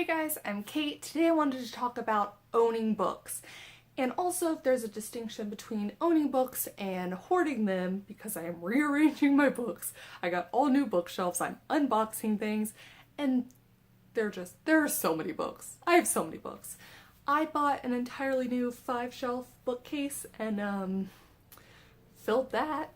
Hey guys, I'm Kate. Today I wanted to talk about owning books, and also if there's a distinction between owning books and hoarding them, because I am rearranging my books. I got all new bookshelves, I'm unboxing things, and there are so many books. I have so many books. I bought an entirely new 5-shelf bookcase and filled that.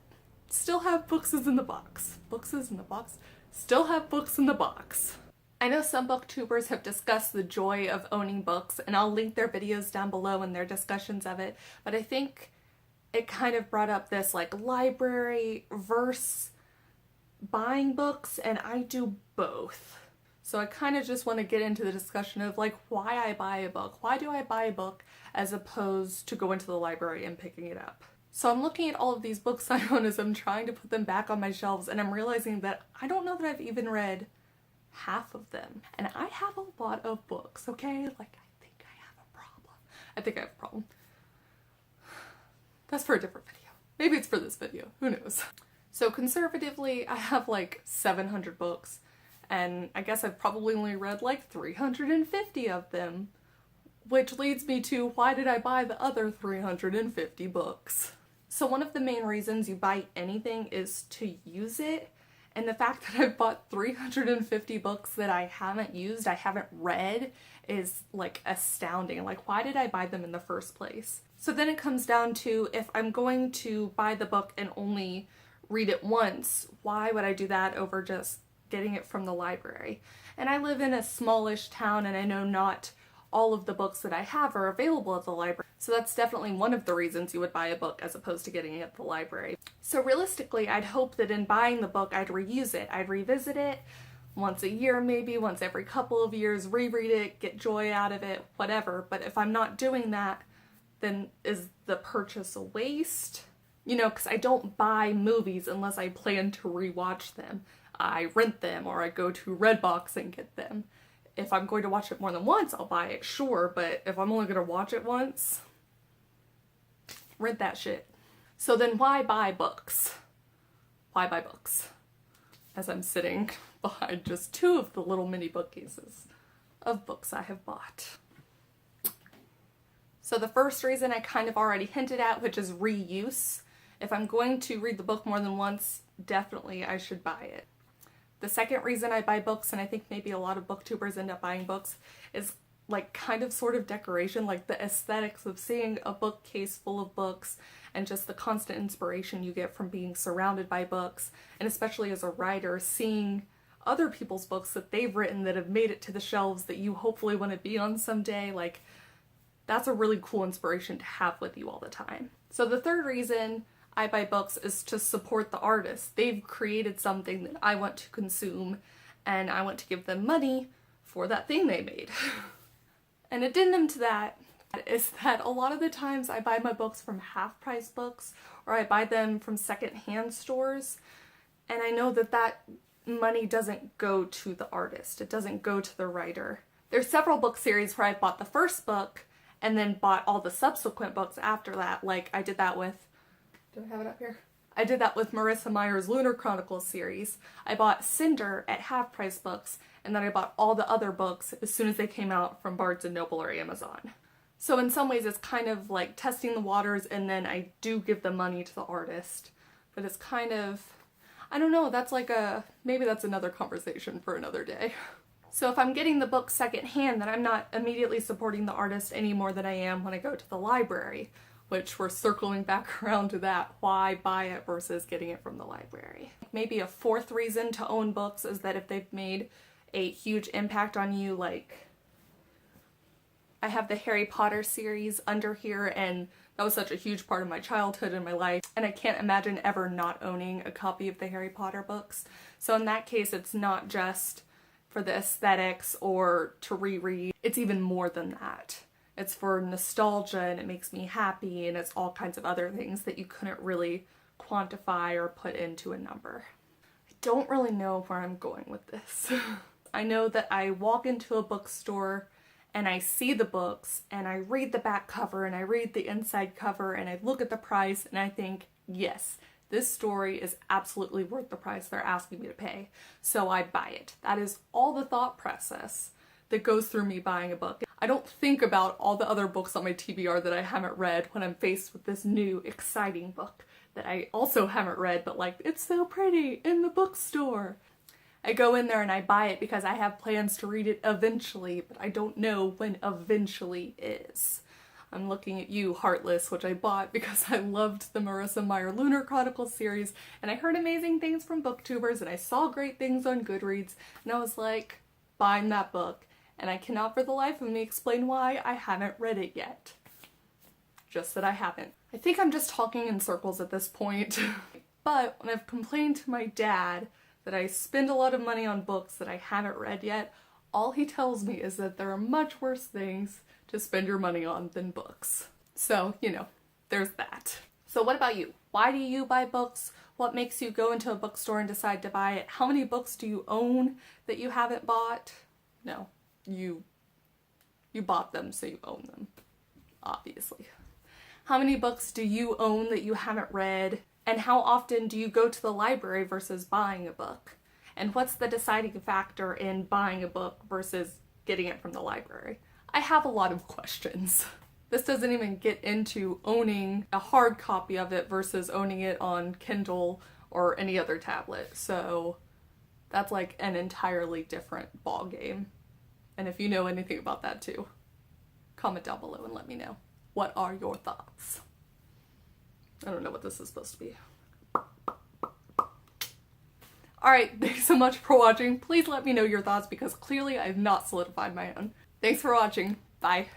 Still have bookses in the box. Bookses in the box? Still have books in the box. I know some booktubers have discussed the joy of owning books, and I'll link their videos down below and their discussions of it, but I think it kind of brought up this like library versus buying books, and I do both. So I kind of just want to get into the discussion of like why I buy a book. Why do I buy a book as opposed to going to the library and picking it up? So I'm looking at all of these books I own as I'm trying to put them back on my shelves, and I'm realizing that I don't know that I've even read half of them. And I have a lot of books, okay? Like, I think I have a problem. I think I have a problem. That's for a different video. Maybe it's for this video. Who knows? So conservatively, I have like 700 books, and I guess I've probably only read like 350 of them, which leads me to why did I buy the other 350 books? So one of the main reasons you buy anything is to use it. And the fact that I've bought 350 books that I haven't used, I haven't read, is like astounding. Like, why did I buy them in the first place? So then it comes down to, if I'm going to buy the book and only read it once, why would I do that over just getting it from the library? And I live in a smallish town, and I know not all of the books that I have are available at the library. So that's definitely one of the reasons you would buy a book as opposed to getting it at the library. So realistically, I'd hope that in buying the book, I'd reuse it. I'd revisit it once a year, maybe once every couple of years, reread it, get joy out of it, whatever. But if I'm not doing that, then is the purchase a waste? You know, because I don't buy movies unless I plan to rewatch them. I rent them, or I go to Redbox and get them. If I'm going to watch it more than once, I'll buy it, sure, but if I'm only going to watch it once, rent that shit. So then why buy books? Why buy books? As I'm sitting behind just two of the little mini bookcases of books I have bought. So the first reason I kind of already hinted at, which is reuse. If I'm going to read the book more than once, definitely I should buy it. The second reason I buy books, and I think maybe a lot of booktubers end up buying books, is like kind of sort of decoration, like the aesthetics of seeing a bookcase full of books and just the constant inspiration you get from being surrounded by books, and especially as a writer, seeing other people's books that they've written that have made it to the shelves that you hopefully want to be on someday. Like, that's a really cool inspiration to have with you all the time. So the third reason I buy books is to support the artist. They've created something that I want to consume, and I want to give them money for that thing they made. An addendum to that is that a lot of the times I buy my books from half-price books, or I buy them from secondhand stores, and I know that that money doesn't go to the artist. It doesn't go to the writer. There's several book series where I bought the first book and then bought all the subsequent books after that. Like, I did that with... Do I have it up here? I did that with Marissa Meyer's Lunar Chronicles series. I bought Cinder at half-price books, and then I bought all the other books as soon as they came out from Barnes & Noble or Amazon. So in some ways it's kind of like testing the waters, and then I do give the money to the artist. But it's kind of, I don't know, that's like maybe that's another conversation for another day. So if I'm getting the book secondhand, then I'm not immediately supporting the artist any more than I am when I go to the library. Which we're circling back around to that, why buy it versus getting it from the library. Maybe a fourth reason to own books is that if they've made a huge impact on you, like I have the Harry Potter series under here, and that was such a huge part of my childhood and my life, and I can't imagine ever not owning a copy of the Harry Potter books. So in that case, it's not just for the aesthetics or to reread, it's even more than that. It's for nostalgia, and it makes me happy, and it's all kinds of other things that you couldn't really quantify or put into a number. I don't really know where I'm going with this. I know that I walk into a bookstore and I see the books and I read the back cover and I read the inside cover and I look at the price and I think, yes, this story is absolutely worth the price they're asking me to pay, so I buy it. That is all the thought process that goes through me buying a book. I don't think about all the other books on my TBR that I haven't read when I'm faced with this new, exciting book that I also haven't read, but like, it's so pretty in the bookstore. I go in there and I buy it because I have plans to read it eventually, but I don't know when eventually is. I'm looking at you, Heartless, which I bought because I loved the Marissa Meyer Lunar Chronicles series, and I heard amazing things from booktubers, and I saw great things on Goodreads, and I was like, buying that book. And I cannot for the life of me explain why I haven't read it yet. Just that I haven't. I think I'm just talking in circles at this point. But when I've complained to my dad that I spend a lot of money on books that I haven't read yet, all he tells me is that there are much worse things to spend your money on than books. So, you know, there's that. So what about you? Why do you buy books? What makes you go into a bookstore and decide to buy it? How many books do you own that you haven't bought? No, you bought them, so you own them, obviously. How many books do you own that you haven't read? And how often do you go to the library versus buying a book? And what's the deciding factor in buying a book versus getting it from the library? I have a lot of questions. This doesn't even get into owning a hard copy of it versus owning it on Kindle or any other tablet. So that's like an entirely different ball game. And if you know anything about that too, comment down below and let me know. What are your thoughts? I don't know what this is supposed to be. Alright, thanks so much for watching. Please let me know your thoughts because clearly I have not solidified my own. Thanks for watching. Bye.